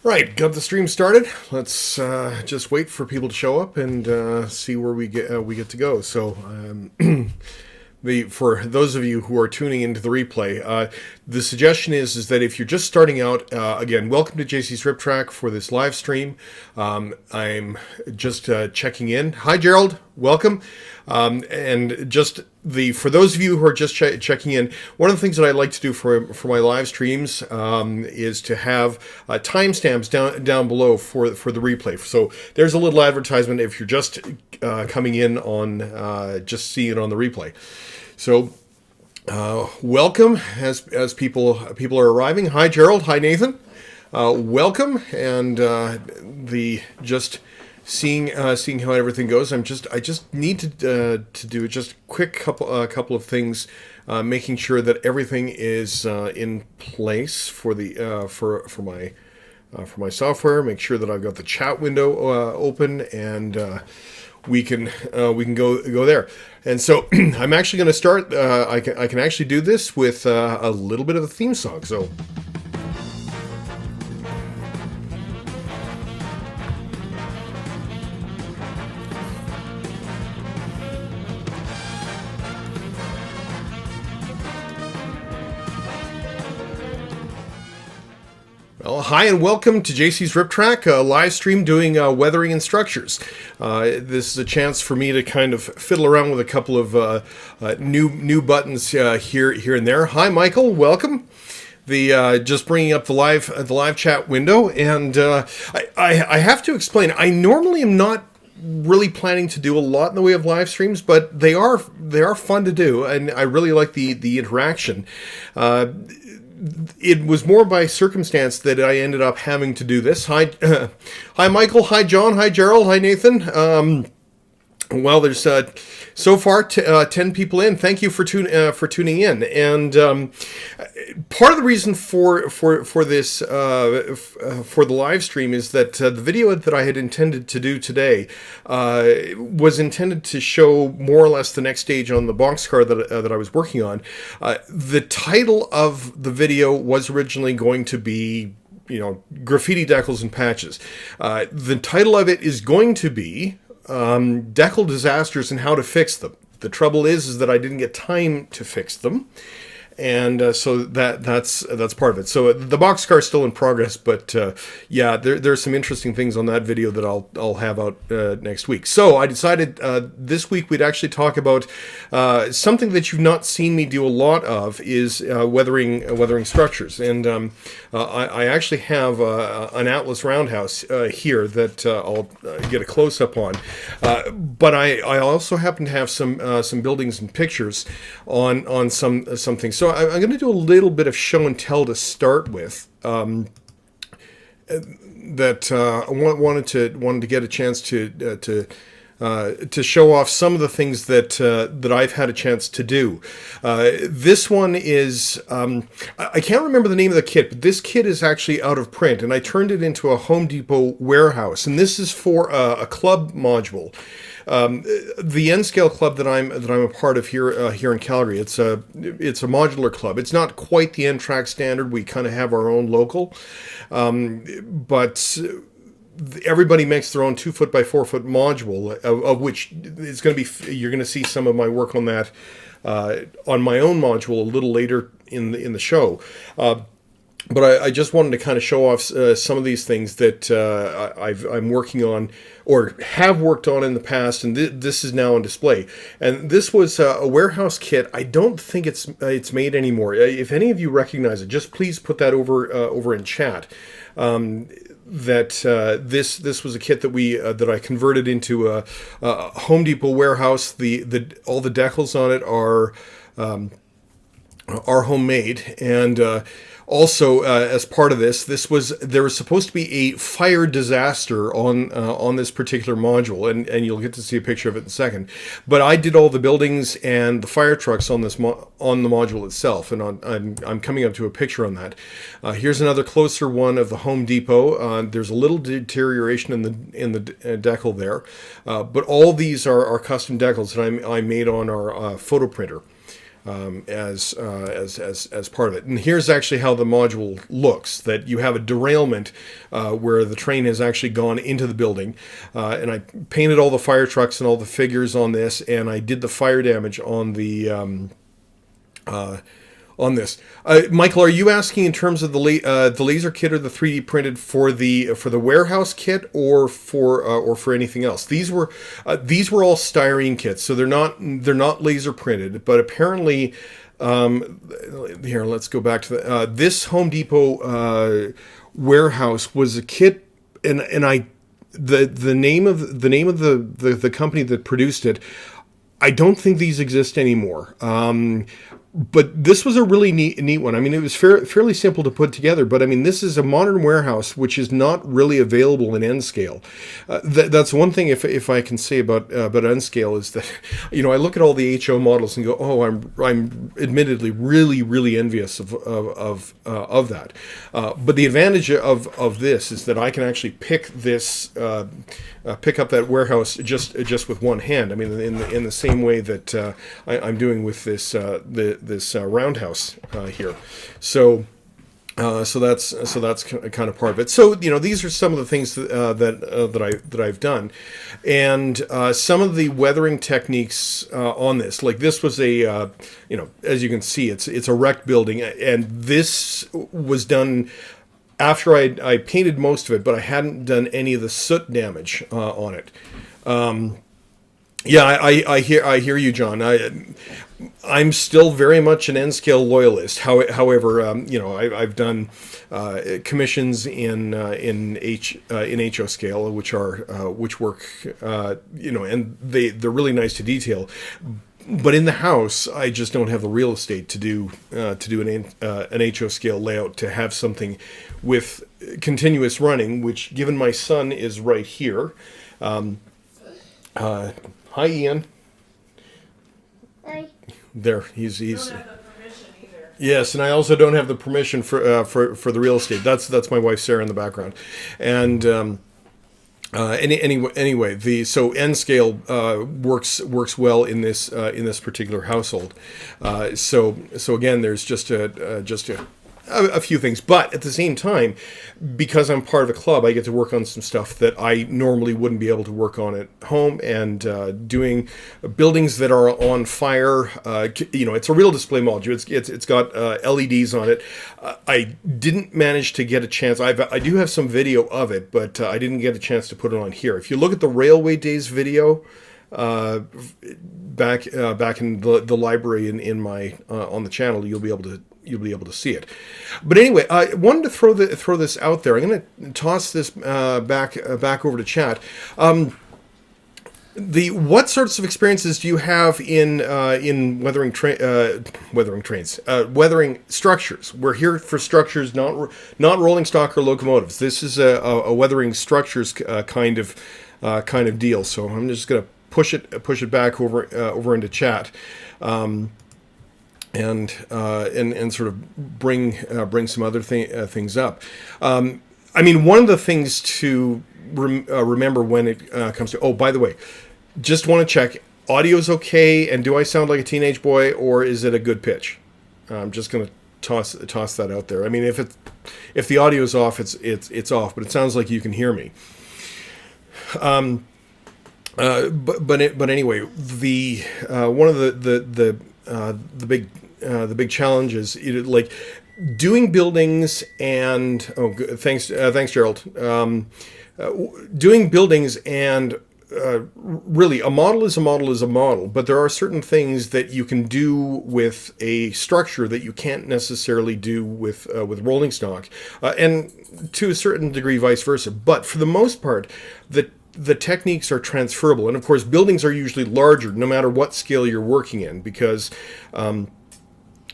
Right, got the stream started. Let's just wait for people to show up and see where we get to go. So, for those of you who are tuning into the replay, the suggestion is that if you're just starting out, again, welcome to JC's Riptrack for this live stream. I'm just checking in. Hi, Gerald. Welcome. And just for those of you who are just checking in, one of the things that I like to do for my live streams is to have timestamps down below for the replay. So there's a little advertisement if you're just coming in on just seeing it on the replay. So welcome as people are arriving. Hi, Gerald. Hi, Nathan. Welcome, and just seeing how everything goes. I just need to do just a quick couple of things, making sure that everything is in place for my software. Make sure that I've got the chat window open, and we can go there. And so I'm actually going to start. I can actually do this with a little bit of a theme song. So. Well, hi and welcome to JC's Riptrack, a live stream doing weathering and structures. This is a chance for me to kind of fiddle around with a couple of new buttons here and there. Hi, Michael. Welcome. Just bringing up the live chat window, and I have to explain. I normally am not really planning to do a lot in the way of live streams, but they are fun to do, and I really like the interaction. It was more by circumstance that I ended up having to do this. Hi, Michael. Hi, John. Hi, Gerald. Hi, Nathan. Well, there's so far 10 people in. Thank you for tuning in. And part of the reason for this for the live stream is that the video that I had intended to do today was intended to show more or less the next stage on the boxcar that I was working on. The title of the video was originally going to be, graffiti decals and patches. The title of it is going to be decal disasters and how to fix them. The trouble is that I didn't get time to fix them, and so that's part of it. So the boxcar is still in progress, but yeah, there's some interesting things on that video that I'll have out next week. So I decided this week we'd actually talk about something that you've not seen me do a lot of, is weathering structures, and I actually have an Atlas Roundhouse here that I'll get a close up on, but I also happen to have some buildings and pictures on some things. So I'm going to do a little bit of show and tell to start with. I wanted to get a chance to show off some of the things that I've had a chance to do. This one is, I can't remember the name of the kit, but this kit is actually out of print, and I turned it into a Home Depot warehouse, and this is for a club module. The N-Scale club that I'm a part of here in Calgary. It's a modular club. It's not quite the N-Track standard. We kind of have our own local, but everybody makes their own 2-foot by 4-foot module, of which it's going to be. You're going to see some of my work on that on my own module a little later in the show. But I just wanted to kind of show off some of these things that I'm working on or have worked on in the past, and this is now on display. And this was a warehouse kit. I don't think it's made anymore. If any of you recognize it, just please put that over in chat. That this was a kit that I converted into a Home Depot warehouse. All the decals on it are homemade, and also, as part of there was supposed to be a fire disaster on this particular module, and you'll get to see a picture of it in a second. But I did all the buildings and the fire trucks on this on the module itself, and I'm coming up to a picture on that. Here's another closer one of the Home Depot. There's a little deterioration in the decal there, but all these are custom decals that I made on our photo printer. as part of it. And here's actually how the module looks: that you have a derailment where the train has actually gone into the building, and I painted all the fire trucks and all the figures on this, and I did the fire damage on the on this. Michael, are you asking in terms of the laser kit or the 3D printed for the warehouse kit, or for anything else? These were all styrene kits, so they're not laser printed. But apparently, here, let's go back to this Home Depot warehouse was a kit, and the name of the company that produced it, I don't think these exist anymore. But this was a really neat one. I mean, it was fairly simple to put together, but I mean, this is a modern warehouse which is not really available in N scale. That's one thing, if I can say about N scale, is that, you know, I look at all the HO models and go, oh, I'm admittedly really envious of that. But the advantage of this is that I can actually pick up that warehouse just with one hand. I mean, in the same way that I'm doing with this Roundhouse here. So that's kind of part of it. So, you know, these are some of the things that I've done, and some of the weathering techniques on this. Like, this was a you know, as you can see, it's a wrecked building, and this was done after I painted most of it, but I hadn't done any of the soot damage on it. Yeah, I hear you, John. I'm still very much an N-scale loyalist. However, you know, I've done commissions in HO scale, which work, you know, and they're really nice to detail. But in the house, I just don't have the real estate to do an HO scale layout, to have something with continuous running, which, given my son is right here. Hi, Ian. Hi. There, he's. You don't have the permission either. Yes, and I also don't have the permission for the real estate. That's my wife Sarah in the background, and anyway, so N scale works well in this particular household. So again, there's just a few things, but at the same time, because I'm part of a club, I get to work on some stuff that I normally wouldn't be able to work on at home, and doing buildings that are on fire. You know, it's a real display module. It's got LEDs on it. I didn't manage to get a chance. I do have some video of it, but I didn't get a chance to put it on here. If you look at the Railway Days video, back in the library in my on the channel, you'll be able to see it. But anyway, I wanted to throw this out there. I'm going to toss this back over to chat. What sorts of experiences do you have in weathering structures? We're here for structures, not rolling stock or locomotives. This is a weathering structures kind of deal. So I'm just going to push it back over into chat. And sort of bring some other things up. I mean, one of the things to remember when it comes to. Oh, by the way, just want to check: audio's okay, and do I sound like a teenage boy, or is it a good pitch? I'm just going to toss that out there. I mean, if the audio's off, it's off, but it sounds like you can hear me. But anyway, one of the big challenges, like doing buildings and thanks Gerald, doing buildings and really a model is a model, but there are certain things that you can do with a structure that you can't necessarily do with rolling stock, and to a certain degree vice versa. But for the most part, the techniques are transferable, and of course buildings are usually larger no matter what scale you're working in, because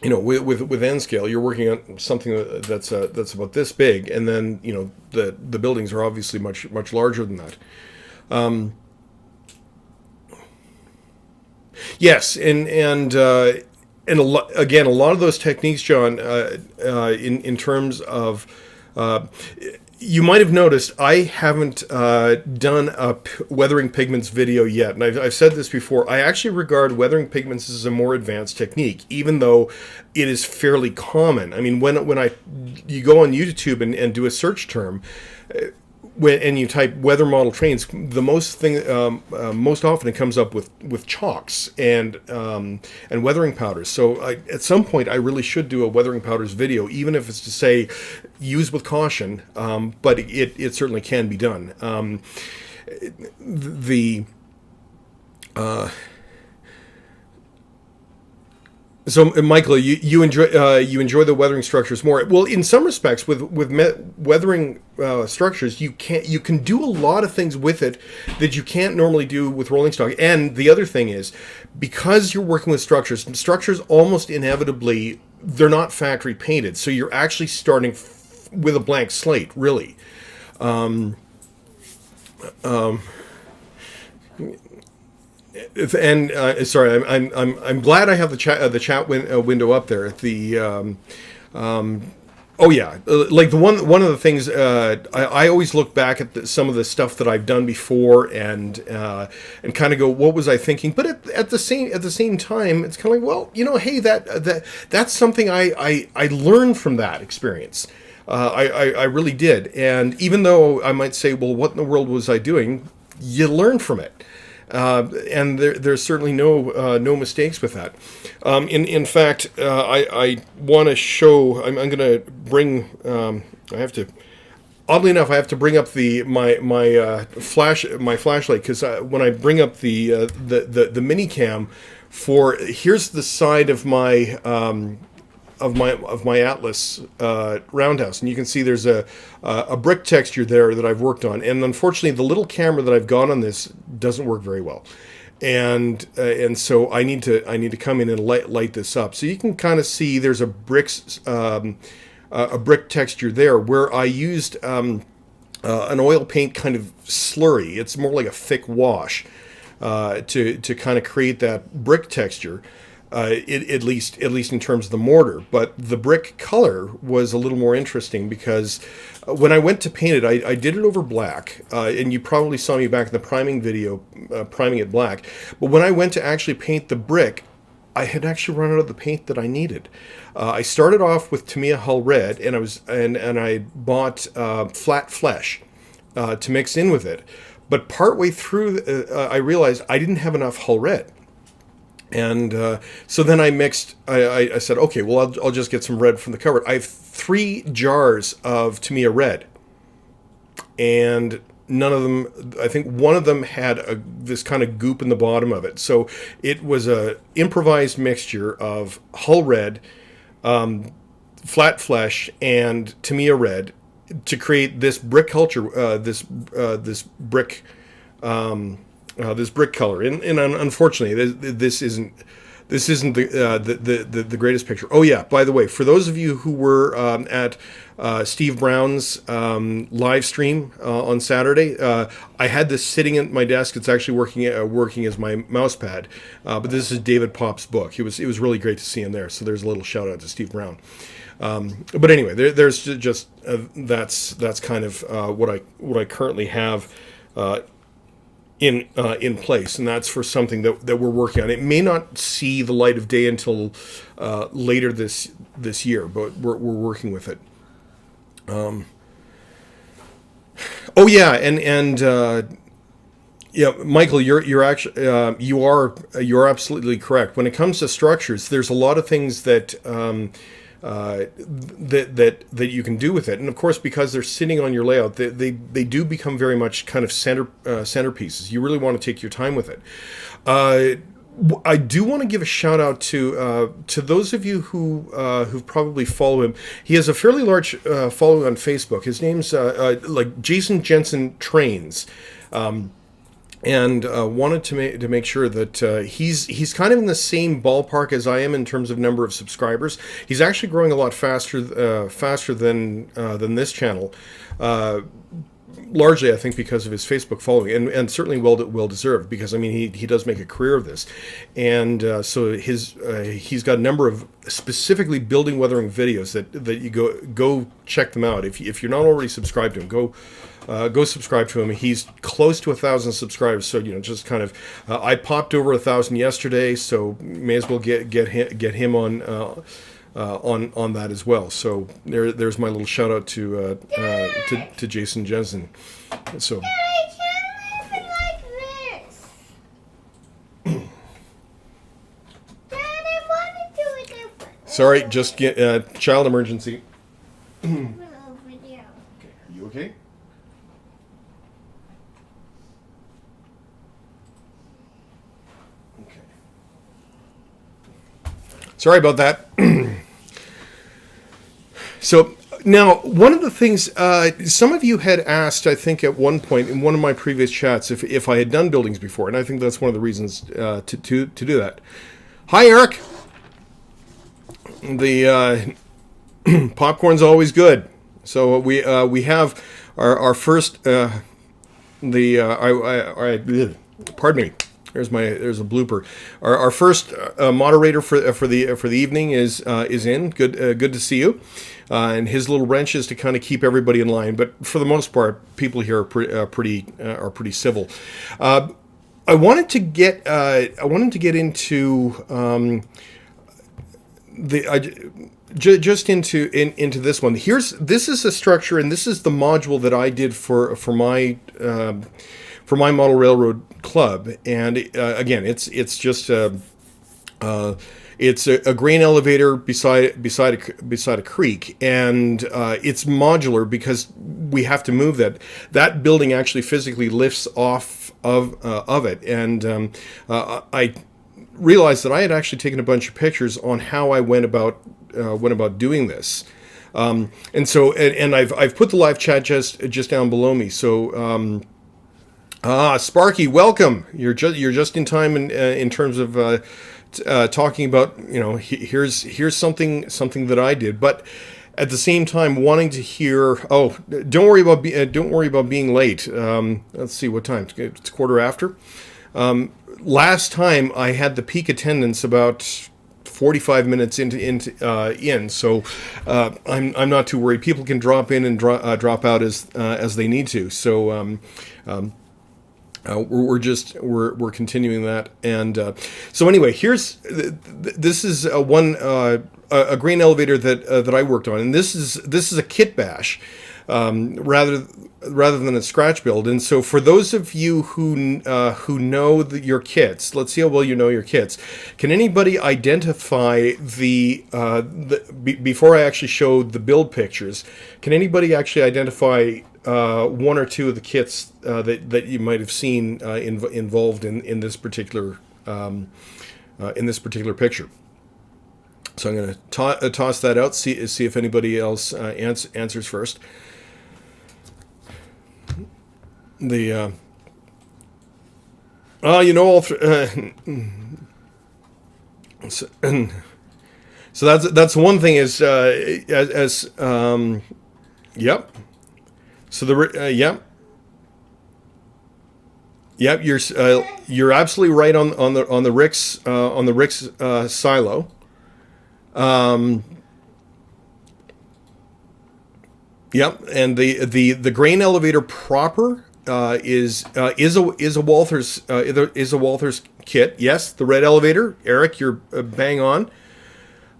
you know, with N scale, you're working on something that's about this big, and then, you know, the buildings are obviously much larger than that. Yes, and a lot of those techniques, John, in terms of You might have noticed I haven't done a weathering pigments video yet, and I've said this before. I actually regard weathering pigments as a more advanced technique, even though it is fairly common. I mean, when you go on YouTube and do a search term, and you type weather model trains, the most often it comes up with chalks and weathering powders. So at some point, I really should do a weathering powders video, even if it's to say use with caution. But it certainly can be done. So, Michael, you enjoy the weathering structures more. Well, in some respects, with weathering structures, you can do a lot of things with it that you can't normally do with rolling stock. And the other thing is, because you're working with structures almost inevitably, they're not factory painted, so you're actually starting with a blank slate, really. And sorry, I'm glad I have the chat window up there. Oh yeah, like one of the things I always look back at some of the stuff that I've done before and kind of go, what was I thinking? But at the same time, it's kind of like, well, hey, that's something I learned from that experience. I really did, and even though I might say, well, what in the world was I doing? You learn from it. And there's certainly no mistakes with that. In fact, I want to show. I'm going to bring. I have to. Oddly enough, I have to bring up my flashlight, because when I bring up the mini cam here's the side of my Atlas Roundhouse, and you can see there's a brick texture there that I've worked on, and unfortunately the little camera that I've got on this doesn't work very well, and so I need to come in and light this up, so you can kind of see there's a brick texture there where I used an oil paint kind of slurry. It's more like a thick wash to kind of create that brick texture. At least in terms of the mortar, but the brick color was a little more interesting, because when I went to paint it, I did it over black, and you probably saw me back in the priming video, priming it black. But when I went to actually paint the brick, I had actually run out of the paint that I needed. I started off with Tamiya Hull Red, and I bought flat flesh to mix in with it. But partway through, I realized I didn't have enough Hull Red. And so then I mixed, I said, okay, well, I'll just get some red from the cupboard. I have 3 jars of Tamiya Red, and none of them, I think one of them had this kind of goop in the bottom of it. So it was a improvised mixture of Hull Red, flat flesh, and Tamiya Red to create this brick culture, this brick this brick color, and unfortunately, this isn't the greatest picture. Oh yeah, by the way, for those of you who were at Steve Brown's live stream on Saturday, I had this sitting at my desk. It's actually working as my mouse pad. But this is David Pop's book. It was really great to see him there. So there's a little shout out to Steve Brown. But anyway, there's just that's kind of what I currently have in place, and that's for something that we're working on. It may not see the light of day until later this year, but we're working with it. Oh yeah, and yeah, Michael, you're actually you're absolutely correct. When it comes to structures, there's a lot of things that that you can do with it, and of course, because they're sitting on your layout, they do become very much kind of centerpieces. You really want to take your time with it. I do want to give a shout out to those of you who probably follow him. He has a fairly large following on Facebook. His name's like Jason Jensen Trains. And wanted to make sure that he's kind of in the same ballpark as I am in terms of number of subscribers. He's actually growing a lot faster than this channel. largely, I think, because of his Facebook following, and certainly well deserved, because I mean he does make a career of this, and so he's got a number of specifically building weathering videos that you go check them out. If you're not already subscribed to him, go subscribe to him. He's close to 1,000 subscribers, so just kind of I popped over 1,000 yesterday, so may as well get him on. On that as well. So there's my little shout out to Jason Jensen. So. Dad, I can't live like this. Dad, I want to do it different. Sorry, just get child emergency. Video. Okay, are you okay? Okay. Sorry about that. So now, one of the things some of you had asked, I think, at one point in one of my previous chats, if I had done buildings before, and I think that's one of the reasons to do that. Hi, Eric. The popcorn's always good. So we have our first pardon me. There's a blooper. Our first moderator for the evening is in. Good to see you. And his little wrench is to kind of keep everybody in line. But for the most part, people here are pretty civil. I wanted to get into just into this one. This is a structure, and this is the module that I did for my model railroad club. And again, it's just it's a grain elevator beside a creek, and it's modular because we have to move that building actually physically lifts off of it. And I realized that I had actually taken a bunch of pictures on how I went about doing this. And so I've put the live chat just down below me. So Sparky, welcome. You're just in time in terms of talking about, here's something that I did, but at the same time wanting to hear. Oh, don't worry about being late. Let's see what time. It's quarter after. Last time I had the peak attendance about 45 minutes in, so I'm not too worried. People can drop in and drop out as they need to. So we're continuing that, and so anyway, this is a grain elevator that I worked on, and this is a kit bash rather than a scratch build. And so for those of you who know your kits, let's see how well you know your kits. Can anybody identify before I actually showed the build pictures? Can anybody actually identify one or two of the kits that you might have seen involved in this particular picture? So I'm going to toss that out. See if anybody else answers first. The all. So that's one thing is yep. So you're absolutely right on the Rix silo. Yep, and the grain elevator proper is a Walthers kit. Yes, the red elevator. Eric, you're bang on.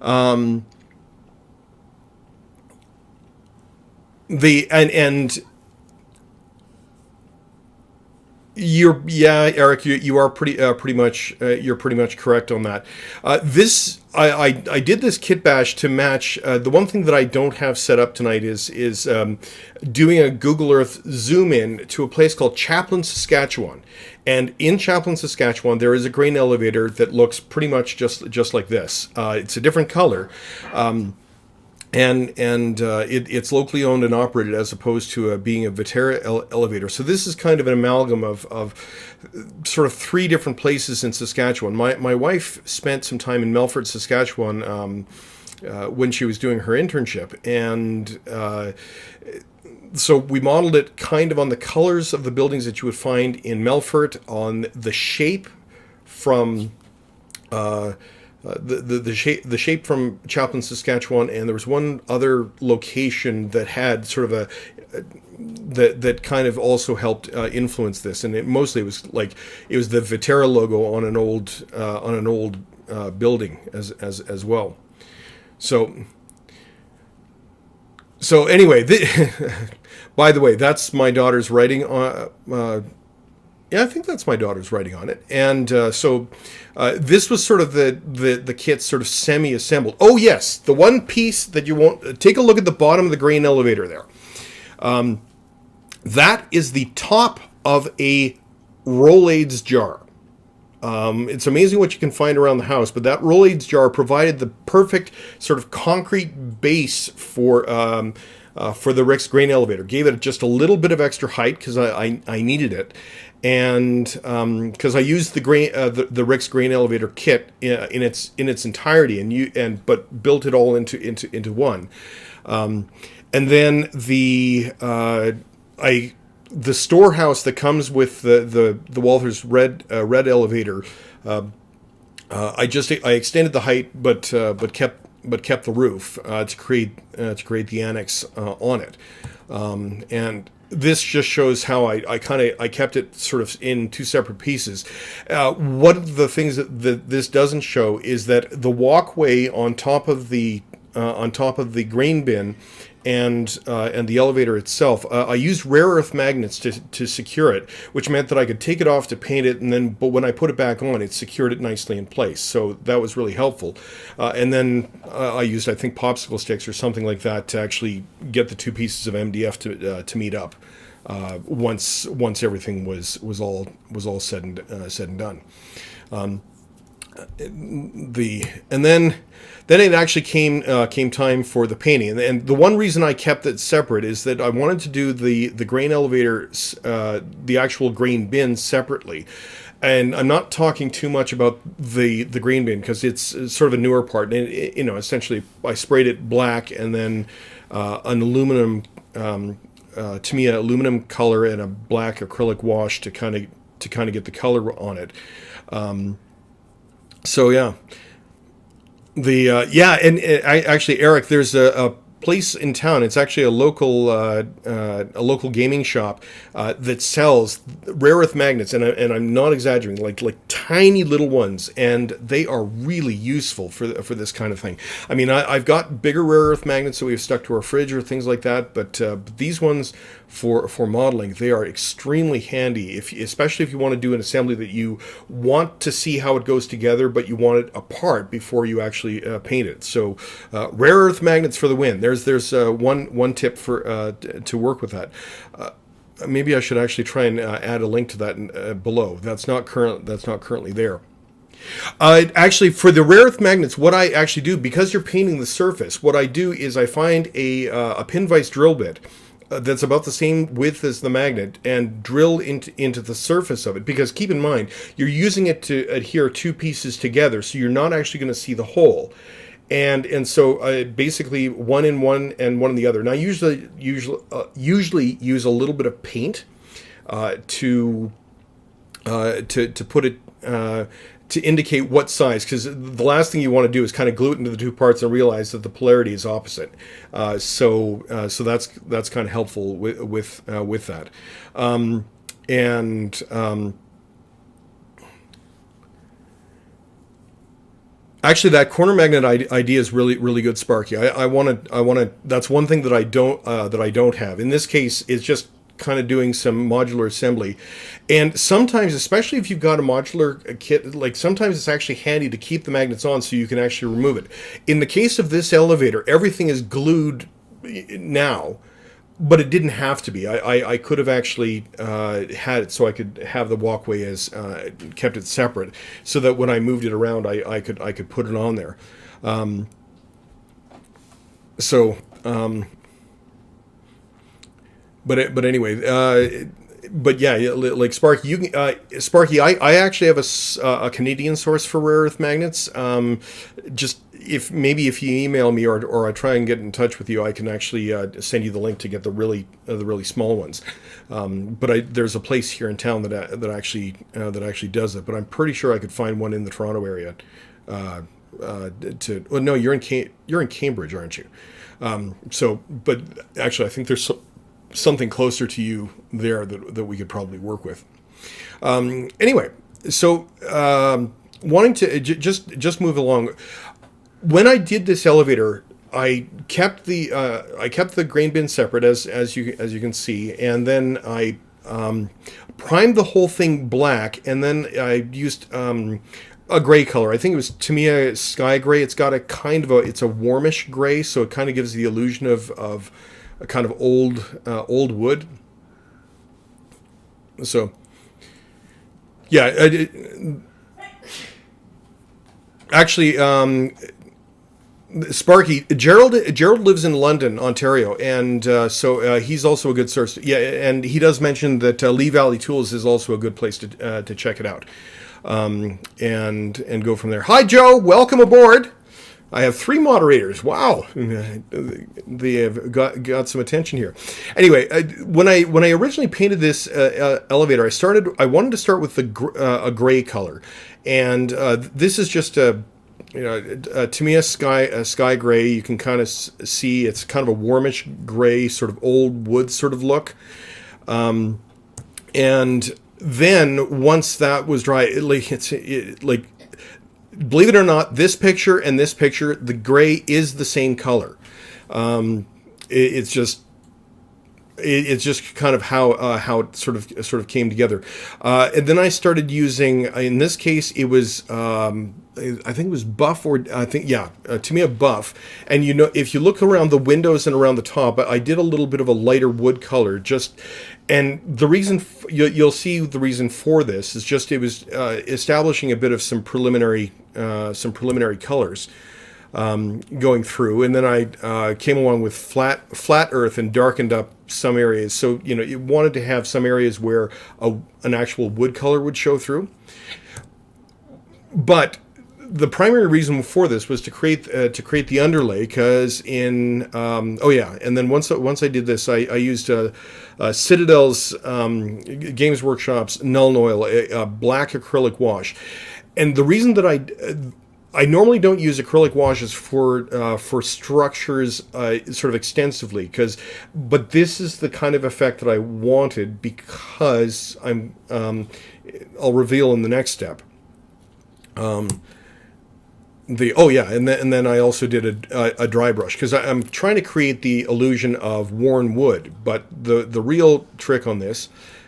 Eric, you are pretty much correct on that. I did this kit bash to match. The one thing that I don't have set up tonight is doing a Google Earth zoom in to a place called Chaplin, Saskatchewan. And in Chaplin, Saskatchewan, there is a grain elevator that looks pretty much just like this. It's a different color. And it's locally owned and operated as opposed to being a Viterra elevator. So this is kind of an amalgam of sort of three different places in Saskatchewan. My wife spent some time in Melfort, Saskatchewan when she was doing her internship. And so we modeled it kind of on the colors of the buildings that you would find in Melfort, on the shape from the shape from Chaplin, Saskatchewan, and there was one other location that had sort of a that kind of also helped influence this, and mostly it was the Viterra logo on an old building as well. So anyway, by the way, that's my daughter's writing on. Yeah, I think that's my daughter's writing on it. And so this was sort of the kit sort of semi-assembled. Oh, yes, the one piece that you won't... Take a look at the bottom of the grain elevator there. That is the top of a Rolaids jar. It's amazing what you can find around the house, but that Rolaids jar provided the perfect sort of concrete base for the Rix Grain elevator. Gave it just a little bit of extra height because I needed it. And because I used the Rix Grain elevator kit in its entirety, but built it all into one, and then the storehouse that comes with the Walthers red elevator, I extended the height, but kept the roof to create the annex on it, and this just shows how I kept it sort of in two separate pieces. One of the things that this doesn't show is that the walkway on top of the grain bin and the elevator itself, I used rare earth magnets to secure it, which meant that I could take it off to paint it, but when I put it back on, it secured it nicely in place. So that was really helpful. And then I used, I think, popsicle sticks or something like that to actually get the two pieces of MDF to meet up once everything was all said and done. Then it actually came time for the painting, and the one reason I kept it separate is that I wanted to do the grain elevator, the actual grain bin separately. And I'm not talking too much about the grain bin because it's sort of a newer part. And essentially I sprayed it black and then an aluminum Tamiya aluminum color and a black acrylic wash to kind of get the color on it. So yeah, actually, Eric, there's a place in town. It's actually a local gaming shop that sells rare earth magnets, and I'm not exaggerating, like tiny little ones, and they are really useful for this kind of thing. I mean, I've got bigger rare earth magnets that we've stuck to our fridge or things like that, but these ones for modeling, they are extremely handy, especially if you want to do an assembly that you want to see how it goes together, but you want it apart before you actually paint it. So rare earth magnets for the win. There's one tip for to work with that. Maybe I should actually try and add a link to that below. That's not currently there. Actually, for the rare earth magnets, what I actually do, because you're painting the surface, what I do is I find a pin vise drill bit that's about the same width as the magnet and drill into the surface of it, because keep in mind, you're using it to adhere two pieces together, so you're not actually going to see the hole. And so I basically one in one and one in the other. And I usually use a little bit of paint to put it to indicate what size, because the last thing you want to do is kind of glue it into the two parts and realize that the polarity is opposite. So that's kind of helpful with that. Actually, that corner magnet idea is really good, Sparky. I want to. That's one thing that I don't have. In this case, it's just kind of doing some modular assembly, and sometimes, especially if you've got a modular kit, like sometimes it's actually handy to keep the magnets on so you can actually remove it. In the case of this elevator, everything is glued now, but it didn't have to be. I could have actually had it so I could have the walkway as kept it separate, so that when I moved it around, I could put it on there. But anyway, but yeah, like Sparky, you can, Sparky, I actually have a Canadian source for rare earth magnets. Just if you email me or I try and get in touch with you, I can actually send you the link to get the really small ones. But there's a place here in town that actually does it. But I'm pretty sure I could find one in the Toronto area. Well, no, you're in Cambridge, aren't you? But actually, I think there's something closer to you there that we could probably work with. Anyway, so wanting to just move along. When I did this elevator, I kept the grain bin separate as you can see, and then I primed the whole thing black, and then I used a gray color. I think it was Tamiya Sky Gray. It's got it's a warmish gray, so it kind of gives the illusion of a kind of old wood. So, yeah, actually, Sparky, Gerald lives in London, Ontario, and so he's also a good source. Yeah, and he does mention that Lee Valley Tools is also a good place to check it out, and go from there. Hi, Joe. Welcome aboard. I have 3 moderators. Wow, they have got some attention here. Anyway, when I originally painted this elevator, I wanted to start with a gray color, and this is just a Tamiya Sky Gray. You can kind of see it's kind of a warmish gray, sort of old wood sort of look, and then once that was dry, believe it or not, this picture and this picture, the gray is the same color. It's just kind of how it sort of came together. And then I started using, in this case, it was I think it was buff, Tamiya buff. And if you look around the windows and around the top, I did a little bit of a lighter wood color. And the reason you'll see the reason for this is just it was establishing a bit of some preliminary colors going through, and then I came along with flat earth and darkened up some areas. So you wanted to have some areas where an actual wood color would show through. But the primary reason for this was to create the underlay, because and then once I did this, I used Citadel's Games Workshop's Null Oil, a black acrylic wash. And the reason that I normally don't use acrylic washes for structures sort of extensively, but this is the kind of effect that I wanted, because I'll reveal in the next step. And then I also did a dry brush, because I'm trying to create the illusion of worn wood. But the real trick on this,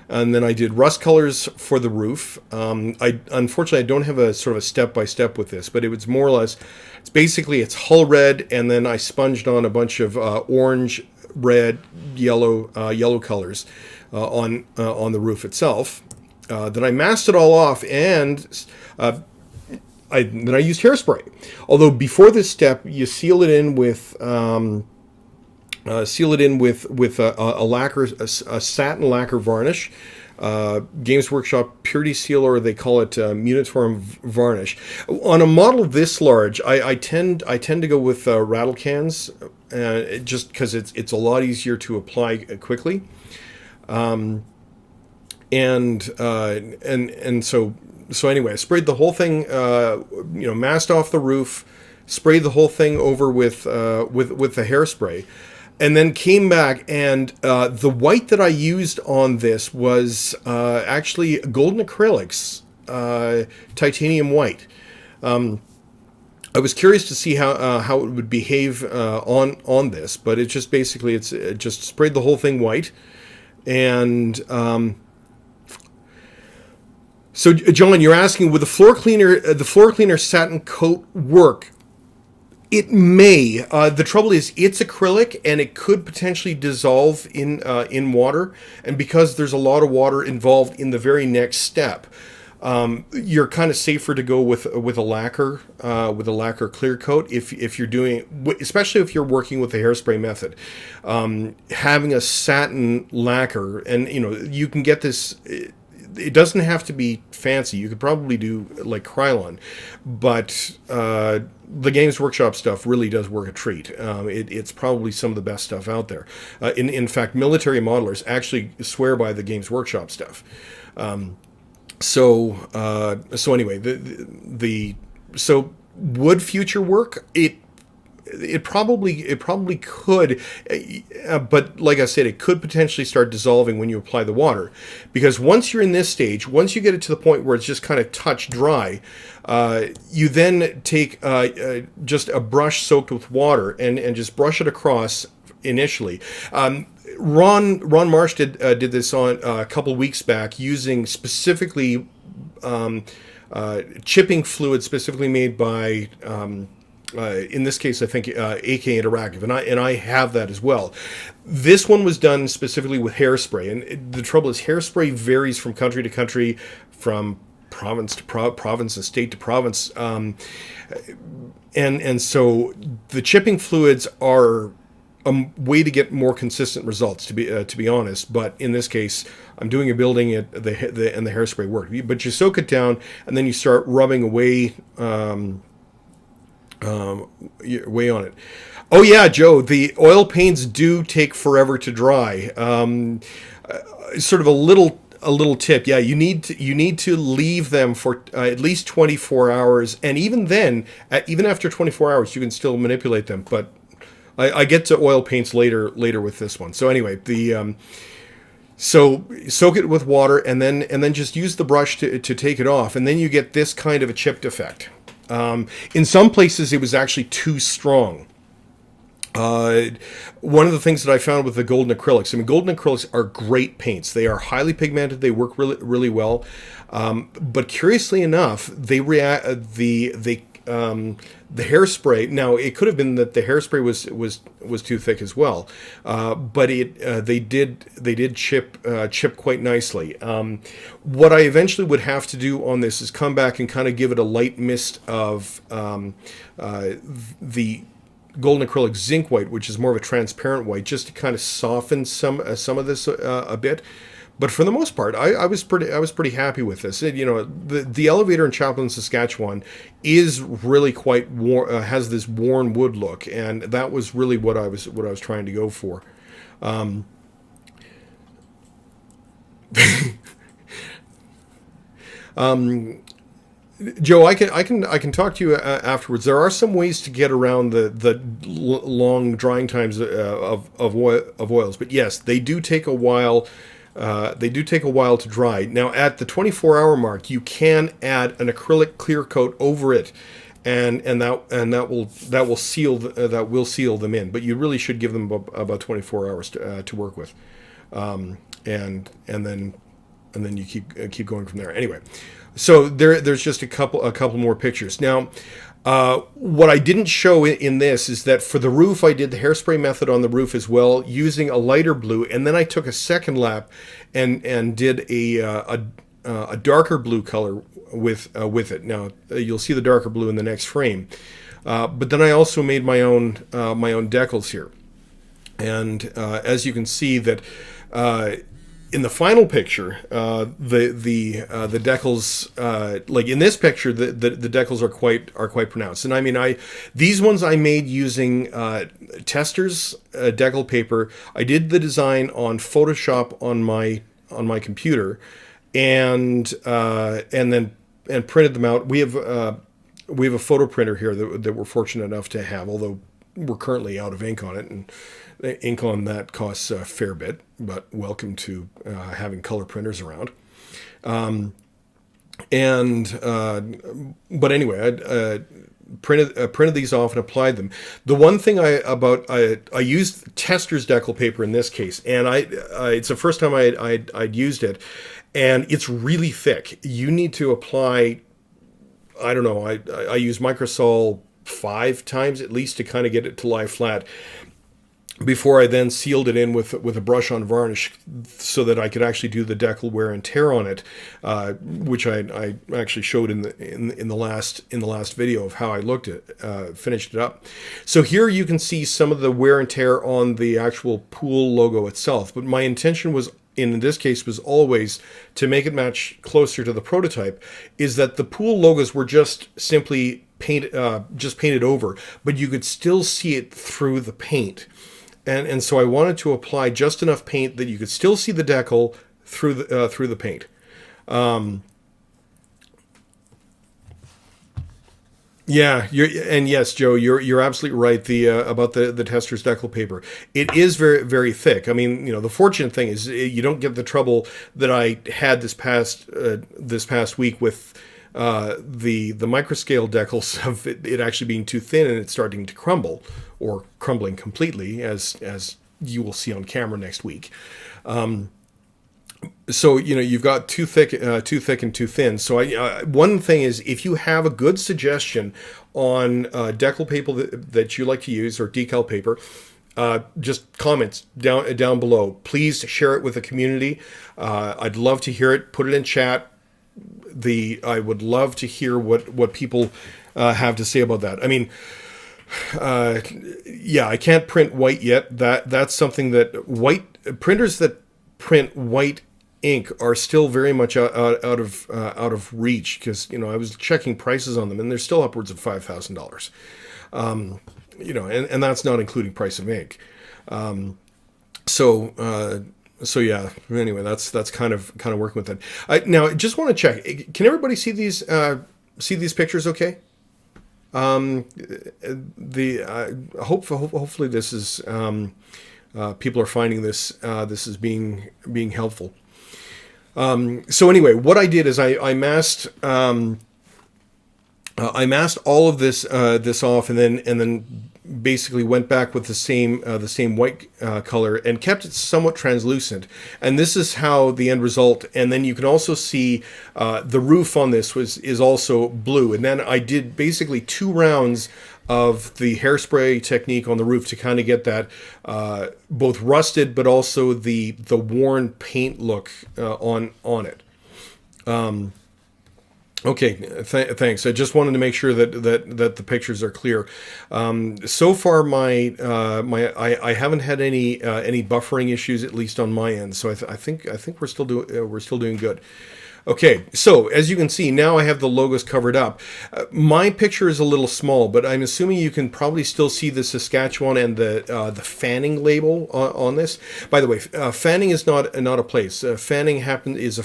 and then I did rust colors for the roof. Unfortunately I don't have a sort of a step-by-step with this, but it was more or less, it's hull red, and then I sponged on a bunch of orange, red, yellow colors on the roof itself. Then I masked it all off, and then I used hairspray. Although before this step, you seal it in with a lacquer, a satin lacquer varnish, Games Workshop Purity Seal, or they call it Muniform Varnish. On a model this large, I tend to go with rattle cans, just because it's a lot easier to apply quickly. So anyway, I sprayed the whole thing, masked off the roof, sprayed the whole thing over with the hairspray, and then came back, and the white that I used on this was actually golden acrylics, titanium white. I was curious to see how it would behave on this, but it just basically it just sprayed the whole thing white, and so, John, you're asking, would the floor cleaner satin coat work? It may. The trouble is, it's acrylic, and it could potentially dissolve in water. And because there's a lot of water involved in the very next step, you're kind of safer to go with a lacquer clear coat if you're doing, especially if you're working with the hairspray method. Having a satin lacquer, and you can get this. it doesn't have to be fancy. You could probably do like Krylon, but the Games Workshop stuff really does work a treat. It's probably some of the best stuff out there. In fact, military modelers actually swear by the Games Workshop stuff. So anyway, so would future work? It probably could, but like I said, it could potentially start dissolving when you apply the water, because once you're in this stage, once you get it to the point where it's just kind of touch dry, you then take just a brush soaked with water and just brush it across initially. Ron Marsh did this on a couple weeks back using specifically chipping fluid specifically made by. In this case, I think AK Interactive, and I have that as well. This one was done specifically with hairspray, and the trouble is hairspray varies from country to country, from province to province, and state to province, and so the chipping fluids are a way to get more consistent results. To be honest, but in this case, I'm doing a building and the hairspray worked. But you soak it down, and then you start rubbing away. Way on it. Oh yeah, Joe, the oil paints do take forever to dry. Sort of a little tip. Yeah, you need to leave them for at least 24 hours, and even then, even after 24 hours, you can still manipulate them. But I get to oil paints later with this one. So anyway, so soak it with water, and then just use the brush to take it off, and then you get this kind of a chipped effect. In some places, it was actually too strong. One of the things that I found with the golden acrylics, I mean, golden acrylics are great paints. They are highly pigmented. They work really, really well. But curiously enough, the hairspray. Now, it could have been that the hairspray was too thick as well, but they did chip quite nicely. What I eventually would have to do on this is come back and kind of give it a light mist of the golden acrylic zinc white, which is more of a transparent white, just to kind of soften some of this a bit. But for the most part, I was pretty happy with this. You know, the elevator in Chaplin, Saskatchewan, is really quite has this worn wood look, and that was really what I was trying to go for. Joe, I can talk to you afterwards. There are some ways to get around the long drying times of oils, but yes, they do take a while. They do take a while to dry. Now, at the 24-hour mark, you can add an acrylic clear coat over it, and that will seal them in. But you really should give them about 24 hours to work with, and then you keep going from there. Anyway, so there's just a couple more pictures now. What I didn't show in this is that for the roof, I did the hairspray method on the roof as well, using a lighter blue, and then I took a second lap and did a darker blue color with it. Now you'll see the darker blue in the next frame, but then I also made my own decals here, and as you can see that. In the final picture, the decals, like in this picture, the decals are quite pronounced. And I mean, these ones I made using Testors decal paper. I did the design on Photoshop on my computer, and printed them out. We have a photo printer here that we're fortunate enough to have, although we're currently out of ink on it, and ink on that costs a fair bit, but welcome to having color printers around. But anyway, I printed these off and applied them. The one thing I used Testors decal paper in this case, and it's the first time I'd used it, and it's really thick. You need to apply, I don't know, I use Microsol 5 times at least to kind of get it to lie flat, before I then sealed it in with a brush on varnish, so that I could actually do the decal wear and tear on it, which I actually showed in the last video of how I finished it up. So here you can see some of the wear and tear on the actual pool logo itself. But my intention was in this case was always to make it match closer to the prototype, is that the pool logos were just simply painted over, but you could still see it through the paint. And so I wanted to apply just enough paint that you could still see the decal through the paint. Yeah, yes, Joe, you're absolutely right. About the tester's decal paper, it is very, very thick. I mean, the fortunate thing is you don't get the trouble that I had this past week with the microscale decals of it actually being too thin and it's starting to crumble or crumbling completely, as you will see on camera next week. So you've got too thick and too thin. So one thing is, if you have a good suggestion on decal paper that you like to use, or decal paper, just comments down below. Please share it with the community. I'd love to hear it. Put it in chat. I would love to hear what people have to say about that. I mean, I can't print white yet. That's something that printers that print white ink are still very much out of reach, because I was checking prices on them and they're still upwards of $5,000. And that's not including price of ink. So yeah. Anyway, that's kind of working with it. Now, I just want to check. Can everybody see these pictures? Okay. Hopefully this is people are finding this is being helpful. So anyway, what I did is I masked all of this off, and then basically went back with the same white color and kept it somewhat translucent. And this is how the end result. And then you can also see the roof on this is also blue. And then I did basically 2 rounds of the hairspray technique on the roof to kind of get that both rusted but also the worn paint look on it. Okay, thanks. I just wanted to make sure that the pictures are clear. So far, I haven't had any buffering issues, at least on my end. So I think we're still doing good. Okay, so as you can see, now I have the logos covered up. My picture is a little small, but I'm assuming you can probably still see the Saskatchewan and the Fanning label on this. By the way, Fanning is not a place. Fanning is a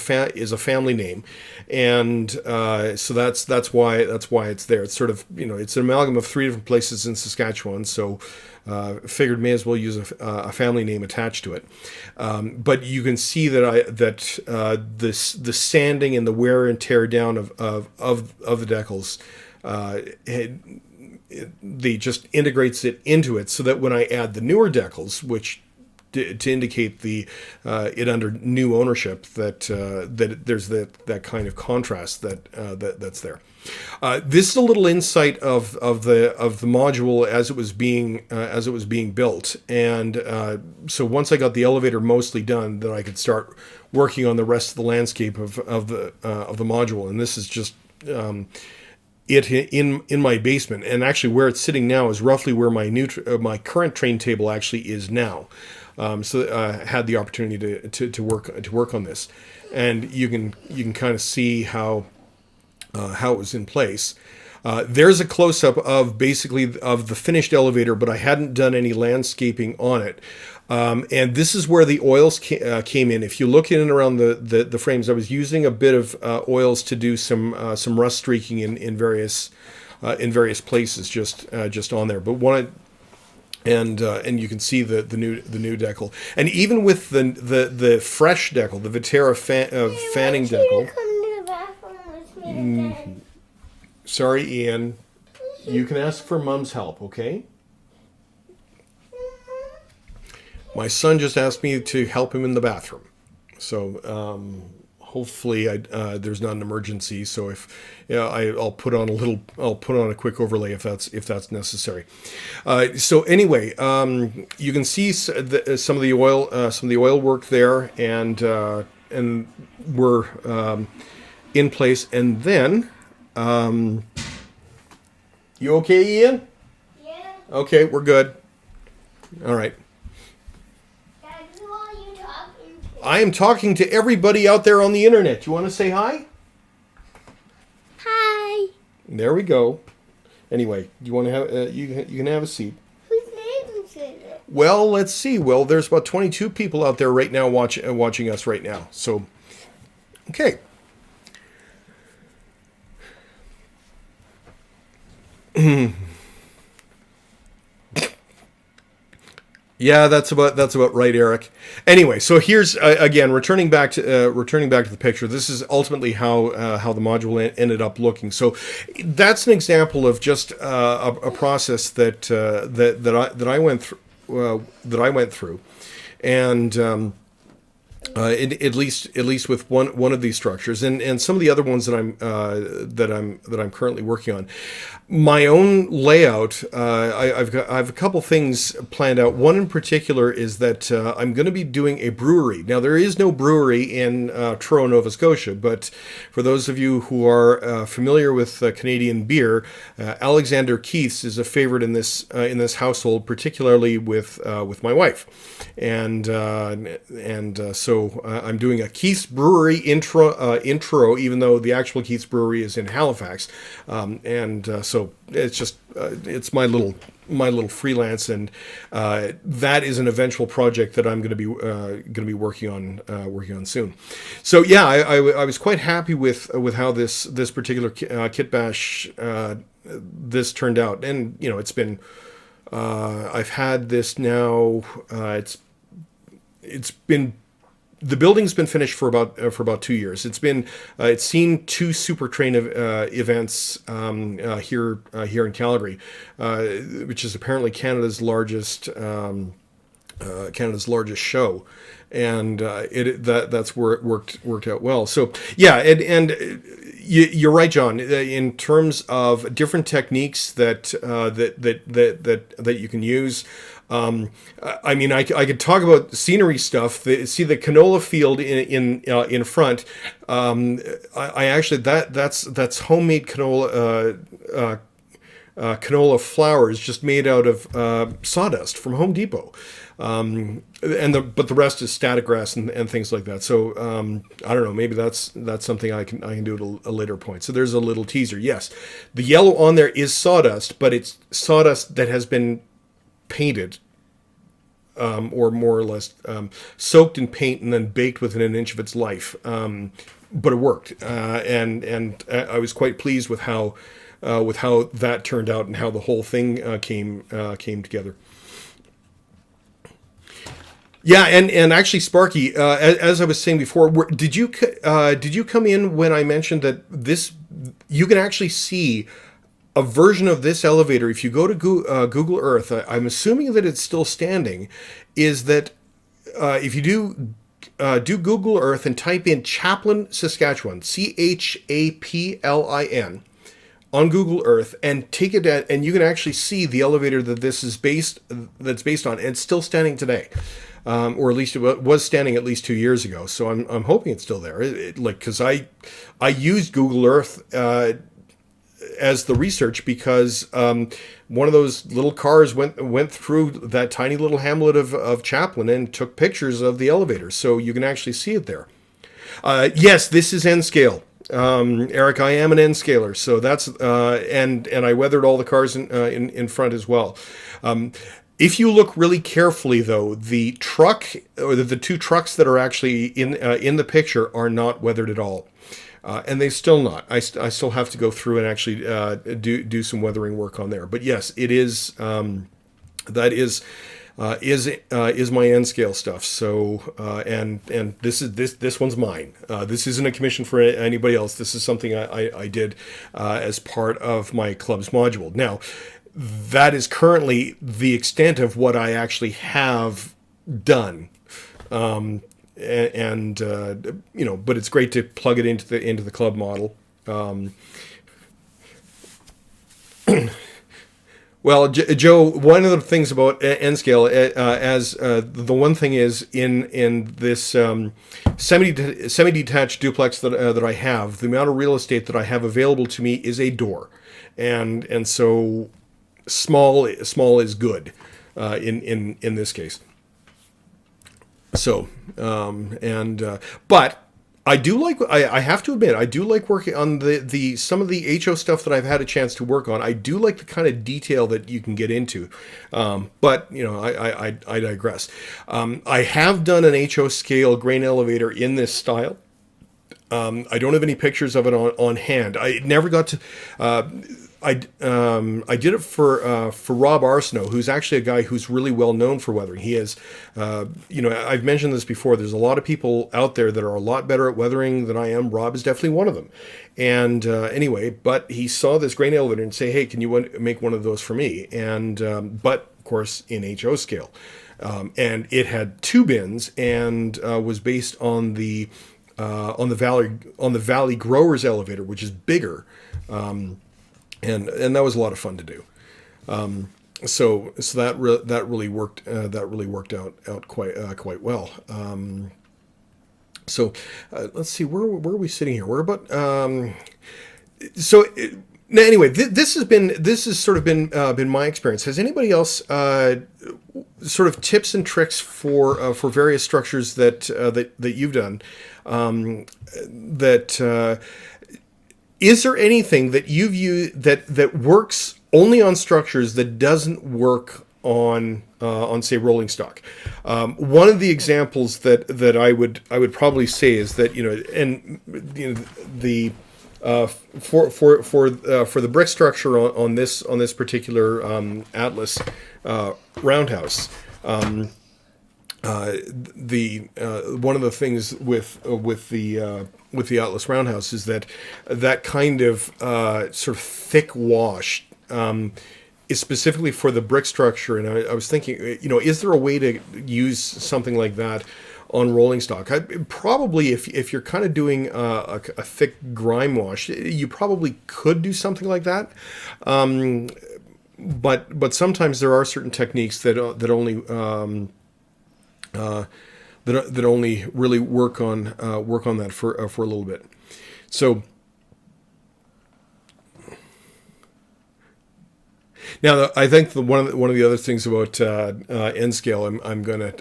family name, and so that's why it's there. It's sort of it's an amalgam of 3 different places in Saskatchewan. So. Figured may as well use a family name attached to it, but you can see that the sanding and the wear and tear down of the decals, they just integrates it into it, so that when I add the newer decals, which to indicate it under new ownership, that there's that kind of contrast that's there. This is a little insight of the module as it was being built, and so once I got the elevator mostly done, then I could start working on the rest of the landscape of the module. And this is just it in my basement, and actually where it's sitting now is roughly where my current train table actually is now. So I had the opportunity to work on this, and you can kind of see how it was in place. There's a close-up of basically of the finished elevator, but I hadn't done any landscaping on it. And this is where the oils came in. If you look in and around the frames, I was using a bit of oils to do some rust streaking in various places, just on there. But and you can see the new decal, and even with the fresh decal, the Viterra Fanning decal. Sorry, Ian. You can ask for Mom's help, okay? My son just asked me to help him in the bathroom, so hopefully there's not an emergency. So I'll put on a quick overlay if that's necessary. So anyway, you can see some of the oil work there, and we're in place. And then, you okay, Ian? Yeah. Okay, we're good. All right. Dad, who are you talking I am talking to everybody out there on the internet. You want to say hi? Hi. There we go. Anyway, you want to have you can have a seat. Whose name is it? Well, let's see. Well, there's about 22 people out there right now watching us right now. So, okay. Yeah, that's about right, Eric. Anyway, so here's again returning back to the picture. This is ultimately how the module ended up looking. So that's an example of just a process that I went through, and. At least with one of these structures, and some of the other ones that I'm currently working on. My own layout, I've a couple things planned out. One in particular is that I'm going to be doing a brewery. Now there is no brewery in Truro, Nova Scotia, but for those of you who are familiar with Canadian beer, Alexander Keith's is a favorite in this household, particularly with my wife, and so I'm doing a Keith's Brewery intro, even though the actual Keith's Brewery is in Halifax, so it's just it's my little freelance, and that is an eventual project that I'm going to be working on soon. So yeah, I was quite happy with how this particular kit bash this turned out, and it's been I've had this now. It's been. The building's been finished for about 2 years. It's seen two super train events here in Calgary, which is apparently Canada's largest show, and that's where it worked out well. So yeah, and you're right, John. In terms of different techniques that you can use. I mean, I could talk about scenery stuff. See the canola field in front. I actually that's homemade canola flours just made out of sawdust from Home Depot. But the rest is static grass and things like that. So I don't know. Maybe that's something I can do at a later point. So there's a little teaser. Yes, the yellow on there is sawdust, but it's sawdust that has been painted, or more or less soaked in paint and then baked within an inch of its life. But it worked, and I was quite pleased with how that turned out and how the whole thing came together. Yeah, and actually, Sparky, as I was saying before, did you come in when I mentioned that you can actually see a version of this elevator if you go to Google Earth? I'm assuming that it's still standing. Is that if you do Google Earth and type in Chaplin, Saskatchewan, CHAPLIN, on Google Earth, and take it at, and you can actually see the elevator that's based on, and it's still standing today. Or at least it was standing at least 2 years ago. So I'm hoping it's still there. Because I used Google Earth as the research, because one of those little cars went through that tiny little hamlet of Chaplin and took pictures of the elevator, so you can actually see it there. Yes, this is N scale, Eric. I am an N scaler, so that's and I weathered all the cars in front as well. If you look really carefully, though, the truck, or the two trucks that are actually in the picture, are not weathered at all. And they still not. I still have to go through and actually do some weathering work on there. But yes, it is. That is my N scale stuff. So and this one's mine. This isn't a commission for anybody else. This is something I did as part of my club's module. Now, that is currently the extent of what I actually have done. But it's great to plug it into the club model. Well, Joe, one of the things about N-scale, the one thing is in this semi-detached duplex that I have, the amount of real estate that I have available to me is a door, and so small is good in this case. So, but I do like, I have to admit, I do like working on the some of the HO stuff that I've had a chance to work on. I do like the kind of detail that you can get into. But, I digress. I have done an HO scale grain elevator in this style. I don't have any pictures of it on hand. I never got to. I did it for Rob Arsenault, who's actually a guy who's really well known for weathering. He has, I've mentioned this before. There's a lot of people out there that are a lot better at weathering than I am. Rob is definitely one of them. And anyway, but he saw this grain elevator and say, "Hey, can you make one of those for me?" And but of course in HO scale, and it had 2 bins and was based on the Valley Growers elevator, which is bigger. And that was a lot of fun to do. So that really worked out quite well. Let's see, where are we sitting here? We're about now anyway. This has sort of been my experience. Has anybody else sort of tips and tricks for various structures that you've done is there anything that you've used that works only on structures that doesn't work on say rolling stock? One of the examples that I would probably say is that for the brick structure on this particular Atlas Roundhouse. One of the things with the Atlas Roundhouse is that kind of sort of thick wash is specifically for the brick structure. And I was thinking, is there a way to use something like that on rolling stock? Probably if you're kind of doing a thick grime wash, you probably could do something like that. But sometimes there are certain techniques that only that only really work on that for a little bit. So now I think one of the other things about N scale I'm gonna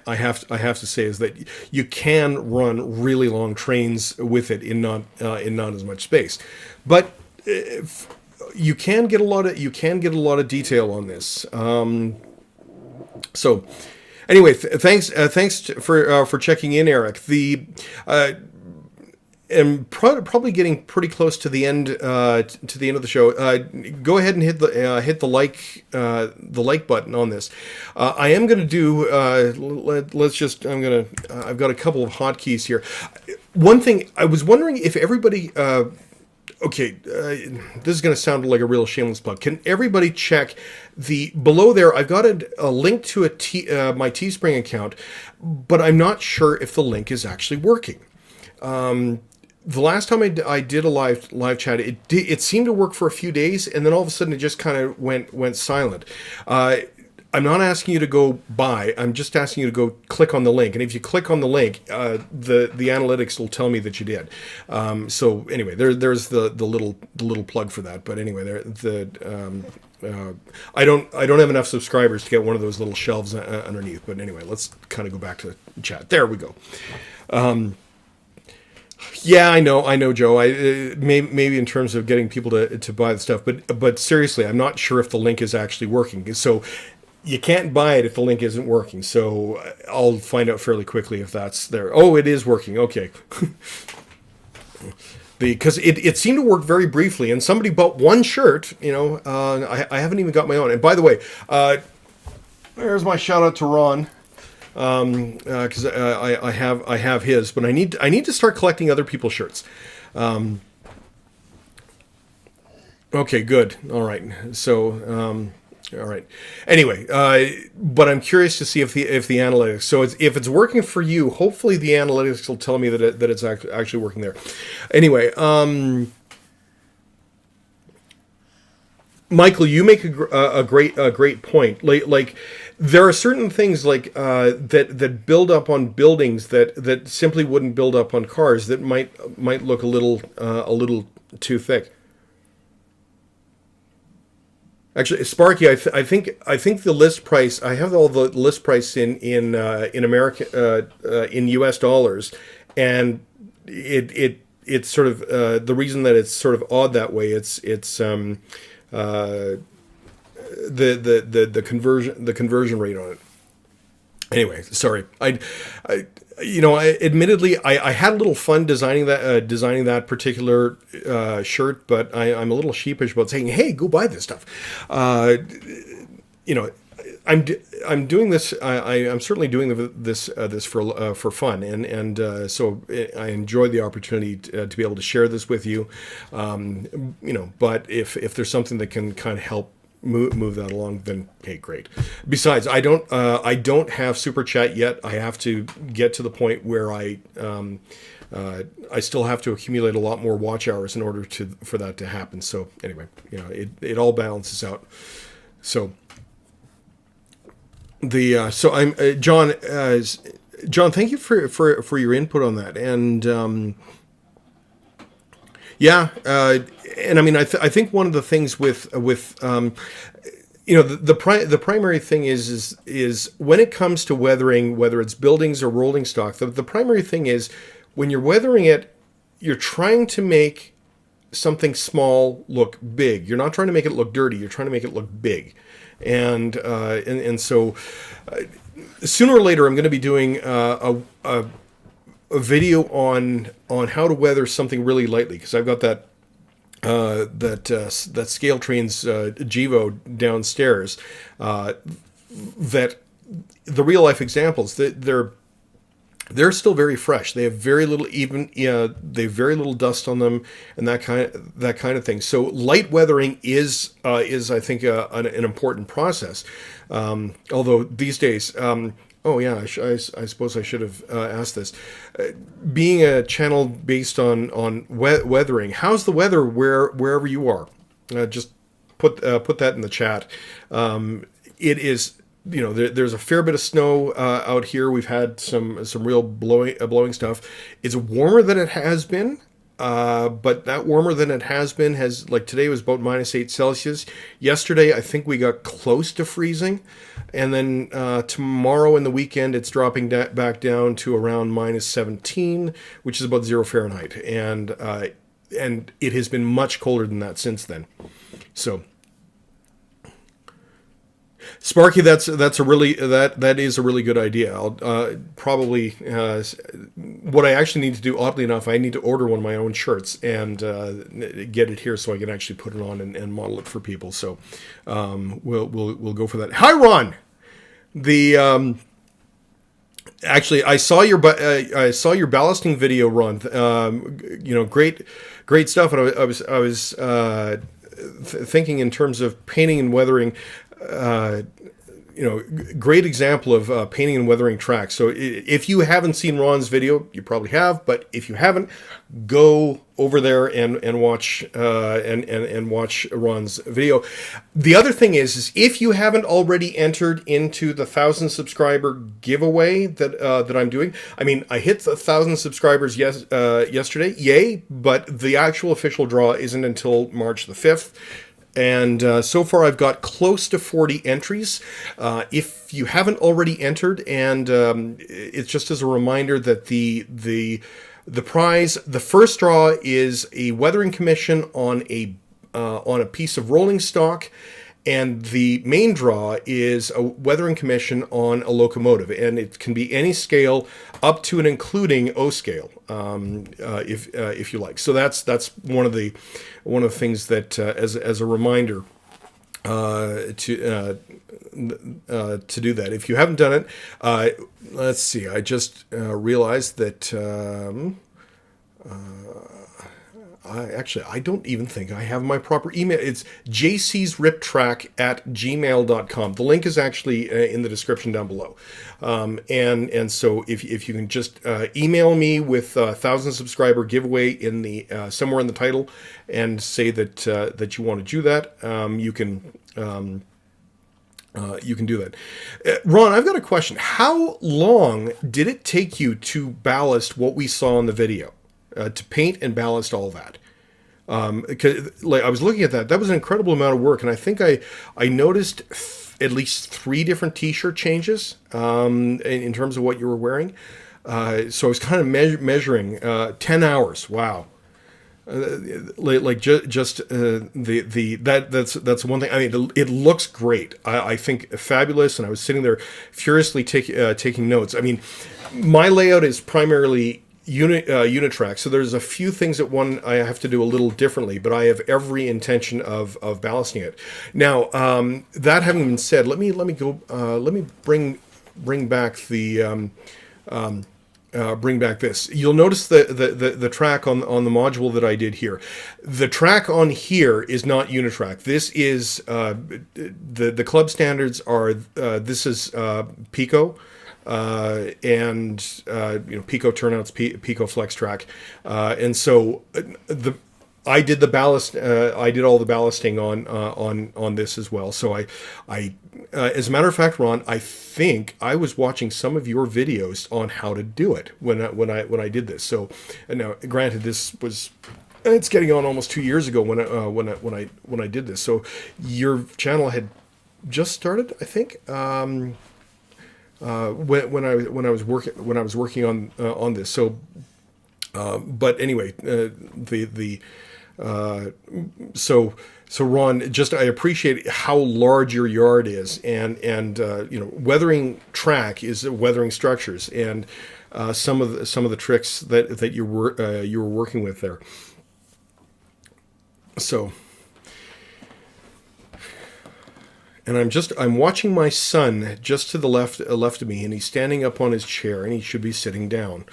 I have to say is that you can run really long trains with it in not as much space, but you can get a lot of detail on this. So anyway, thanks for checking in, Eric. And probably getting pretty close to the end of the show. Go ahead and hit the like button on this. I am going to do. I've got a couple of hotkeys here. One thing I was wondering if everybody. This is going to sound like a real shameless plug. Can everybody check below there? I've got a link to my Teespring account, but I'm not sure if the link is actually working. The last time I did a live chat, it seemed to work for a few days, and then all of a sudden it just kind of went silent. I'm not asking you to go buy. I'm just asking you to go click on the link, and if you click on the link, the analytics will tell me that you did. So anyway, there's the little plug for that. But anyway, I don't have enough subscribers to get one of those little shelves underneath. But anyway, let's kind of go back to the chat. There we go. Yeah, I know, Joe. Maybe in terms of getting people to buy the stuff, but seriously, I'm not sure if the link is actually working. So you can't buy it if the link isn't working. So I'll find out fairly quickly if that's there. Oh, it is working. Okay. Because it seemed to work very briefly, and somebody bought one shirt. I haven't even got my own. And by the way, there's my shout out to Ron. Because I have his, but I need to start collecting other people's shirts. Okay, good. All right. So, all right. Anyway, but I'm curious to see if the analytics. So if it's working for you, hopefully the analytics will tell me that it's actually working there. Anyway, Michael, you make a great point. Like there are certain things like that build up on buildings that simply wouldn't build up on cars that might look a little too thick. Actually, Sparky, I think the list price. I have all the list price in America in U.S. dollars, and it's sort of the reason that it's sort of odd that way. It's the conversion rate on it. Anyway, sorry. Admittedly, I had a little fun designing that particular shirt, but I'm a little sheepish about saying, "Hey, go buy this stuff." I'm doing this. I'm certainly doing this for fun, and so I enjoy the opportunity to be able to share this with you. But if there's something that can kind of help move that along, then hey, great. Besides, I don't have super chat yet. I have to get to the point where I still have to accumulate a lot more watch hours in order for that to happen. So anyway, it all balances out. So I'm John. John, thank you for your input on that, and and I mean, I think one of the things with the primary thing is when it comes to weathering, whether it's buildings or rolling stock, the primary thing is when you're weathering it, you're trying to make something small look big. You're not trying to make it look dirty. You're trying to make it look big, and so sooner or later, I'm going to be doing a video on how to weather something really lightly, because I've got that Scale Trains Gevo downstairs. That the real life examples, that they're still very fresh. They have very little they have very little dust on them, and that kind of thing. So light weathering is I think an important process. Although these days. Oh yeah, I suppose I should have asked this. Being a channel based on weathering, how's the weather wherever you are? Just put that in the chat. It is, there's a fair bit of snow out here. We've had some real blowing stuff. It's warmer than it has been. But that warmer than it has been like today was about -8 Celsius. Yesterday, I think we got close to freezing. And then tomorrow and the weekend, it's dropping back down to around -17, which is about 0 Fahrenheit. And it has been much colder than that since then. So, Sparky, that is a really good idea. I'll probably what I actually need to do, oddly enough, I need to order one of my own shirts and get it here so I can actually put it on and model it for people. So we'll go for that. Hi, Ron. Actually, I saw your ballasting video, Ron. Great stuff. And I was thinking in terms of painting and weathering. Great example of painting and weathering tracks. So if you haven't seen Ron's video, you probably have, but if you haven't, go over there and watch and watch Ron's video. The other thing is if you haven't already entered into the 1,000 subscriber giveaway that I'm doing. I mean, I hit the 1,000 subscribers yesterday, yay! But the actual official draw isn't until March the 5th. And so far, I've got close to 40 entries. If you haven't already entered, and it's just as a reminder that the prize, the first draw is a weathering commission on a piece of rolling stock, and the main draw is a weathering commission on a locomotive, and it can be any scale up to and including O scale, if you like. So that's one of the things that as a reminder to do that. If you haven't done it, let's see. I just realized that. I don't even think I have my proper email. It's jcsriptrack@gmail.com. The link is actually in the description down below. And so if you can just email me with 1,000 subscriber giveaway in the somewhere in the title and say that you want to do that, you can do that. Ron, I've got a question. How long did it take you to ballast what we saw in the video? To paint and ballast all that? Like I was looking at that was an incredible amount of work, and I think I noticed at least 3 different t-shirt changes in terms of what you were wearing. So I was kind of measuring 10 hours. Wow. That's one thing. I mean, it looks great. I think fabulous, and I was sitting there furiously taking notes. I mean, my layout is primarily Unitrack, so there's a few things that I have to do a little differently, but I have every intention of ballasting it. Now, that having been said, let me bring back the. Bring back this. You'll notice the track on the module that I did here. The track on here is not Unitrack. This is the club standards are. This is Pico, and Pico turnouts, Pico Flex Track, and so I did the ballast. I did all the ballasting on this as well. So I as a matter of fact, Ron, I think I was watching some of your videos on how to do it when I did this. So, and now, granted, it's getting on almost 2 years ago when I did this. So, your channel had just started, I think. When I was working on this. So, but anyway, So Ron, I appreciate how large your yard is, and weathering track is weathering structures, and some of the tricks that you were working with there. So, and I'm watching my son just to the left of me, and he's standing up on his chair, and he should be sitting down.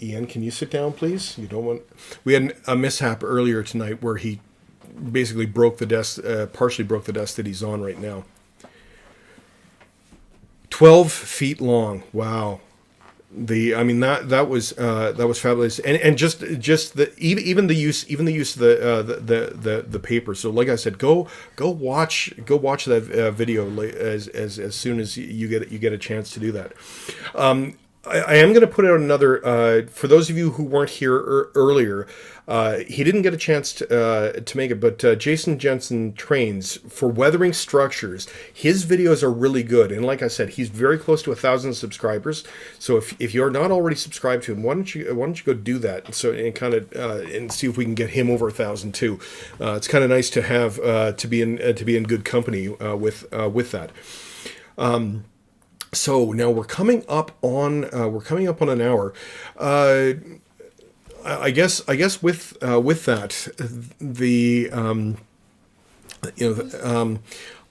Ian, can you sit down, please? You don't want. We had a mishap earlier tonight where he basically broke the desk, partially broke the desk that he's on right now. 12 feet long. Wow. That was fabulous, and just even the use of the paper. So like I said, go watch that video as soon as you get a chance to do that. I am going to put out another, for those of you who weren't here earlier, he didn't get a chance to make it, but Jason Jensen Trains, for weathering structures, his videos are really good. And like I said, he's very close to 1,000 subscribers. So if you're not already subscribed to him, why don't you go do that? So and see if we can get him over 1,000 too. It's kind of nice to have to be in good company with that. So now we're coming up on an hour. I guess with that,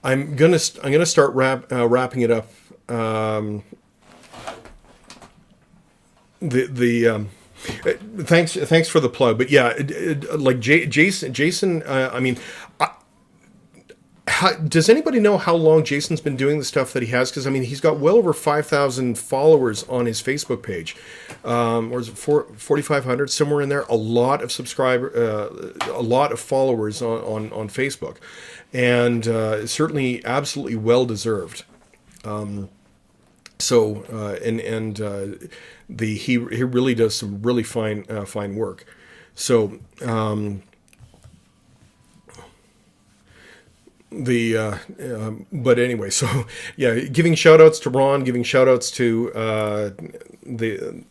I'm gonna start wrapping it up. Thanks for the plug, but yeah, like Jason. I mean. Does anybody know how long Jason's been doing the stuff that he has? Because, I mean, he's got well over 5,000 followers on his Facebook page. Or is it 4,500, somewhere in there? A lot of a lot of followers on Facebook. And certainly absolutely well-deserved. He really does some really fine work. So... but anyway, so yeah, giving shout outs to Ron, giving shout outs to the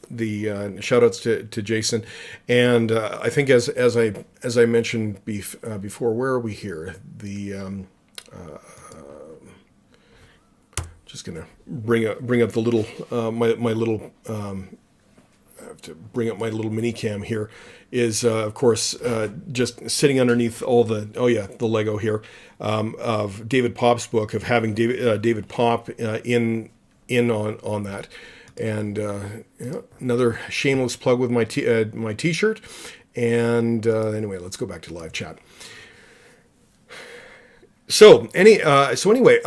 shout outs to Jason, and I think as I mentioned before, where are we here? Just gonna bring up the little my little I have to bring up my little mini cam here. Is of course just sitting underneath all the Lego here of David Pop's book, of having David Pop in on that, and another shameless plug with my t-shirt. And anyway, let's go back to live chat. So anyway,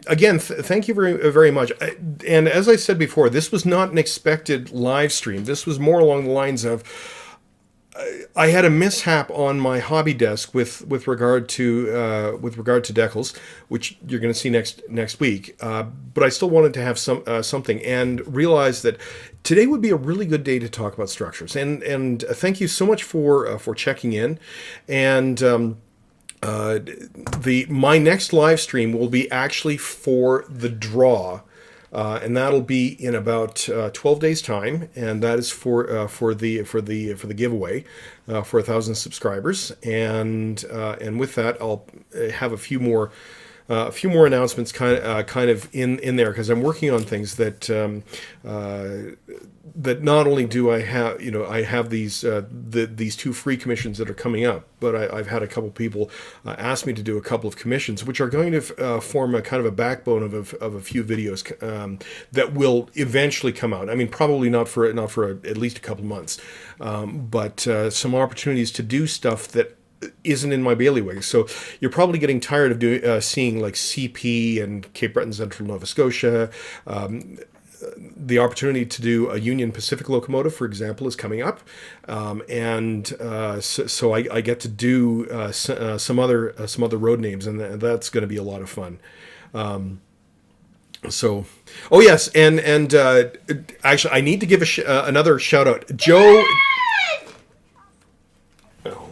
again, thank you very, very much. And as I said before, this was not an expected live stream. This was more along the lines of, I had a mishap on my hobby desk with regard to decals, which you're going to see next week. But I still wanted to have something, and realized that today would be a really good day to talk about structures. And thank you so much for checking in. And my next live stream will be actually for the draw. And that'll be in about 12 days' time, and that is for the giveaway for 1,000 subscribers. And with that, I'll have a few more announcements kind of in there, because I'm working on things that that not only do I have these two free commissions that are coming up, but I've had a couple people ask me to do a couple of commissions, which are going to form a kind of a backbone of a few videos that will eventually come out. I mean, probably not for at least a couple months, but some opportunities to do stuff that isn't in my bailiwick. So you're probably getting tired of seeing like CP and Cape Breton Central Nova Scotia. The opportunity to do a Union Pacific locomotive, for example, is coming up, and so I get to do some other road names, and that's going to be a lot of fun. So, oh yes, and actually, I need to give another shout out, Joe. Oh.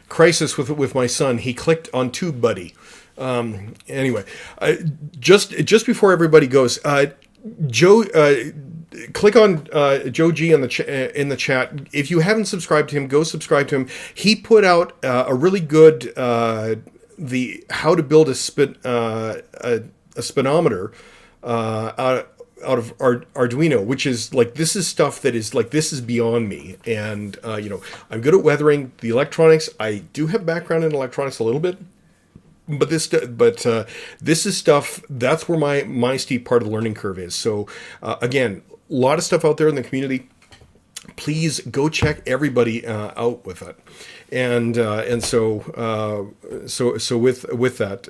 Crisis with my son. He clicked on Tube Buddy. Anyway, just before everybody goes, Joe, click on Joe G in the chat. If you haven't subscribed to him, go subscribe to him. He put out a really good the how to build a speedometer out of Arduino, which is like, this is stuff that is like, this is beyond me. And I'm good at weathering the electronics. I do have background in electronics a little bit, but this is stuff that's where my steep part of the learning curve is. So again, a lot of stuff out there in the community. Please go check everybody out with it. And so with that,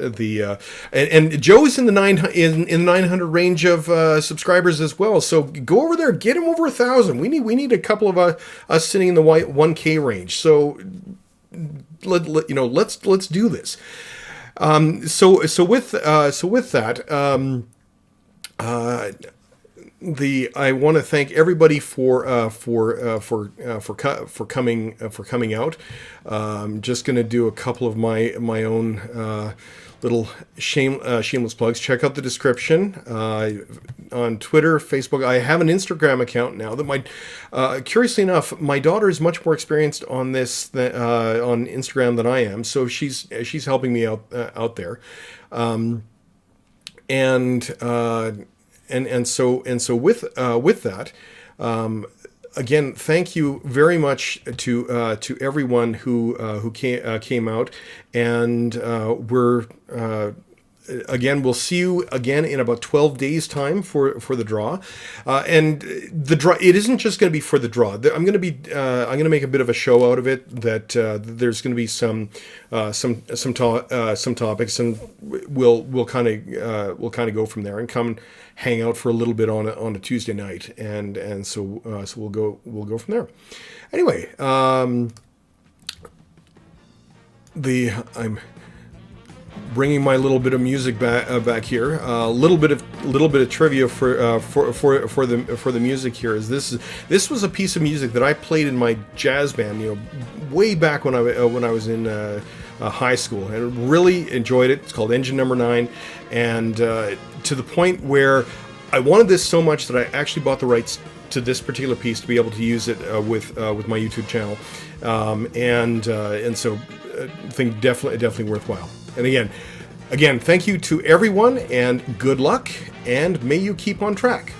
and Joe is in the 900 range of subscribers as well. So go over there, get him over 1,000. We need a couple of us sitting in the 1K range. So let's do this. So with that. I want to thank everybody for coming out. Just going to do a couple of my own little shameless plugs. Check out the description on Twitter, Facebook. I have an Instagram account now that curiously enough, my daughter is much more experienced on this on Instagram than I am. So she's helping me out there, And so with that, again, thank you very much to everyone who came out, and we'll see you again in about 12 days time for the draw, and the draw, it isn't just going to be for the draw. I'm going to make a bit of a show out of it, that there's going to be some topics, and we'll kind of go from there and come hang out for a little bit on a Tuesday night, and so we'll go from there. Anyway, I'm bringing my little bit of music back here. A little bit of trivia for the music here is this was a piece of music that I played in my jazz band, way back when I was in high school, and really enjoyed it. It's called Engine Number 9, and to the point where I wanted this so much that I actually bought the rights to this particular piece to be able to use it with my YouTube channel, and so I think definitely worthwhile. And again, thank you to everyone, and good luck, and may you keep on track.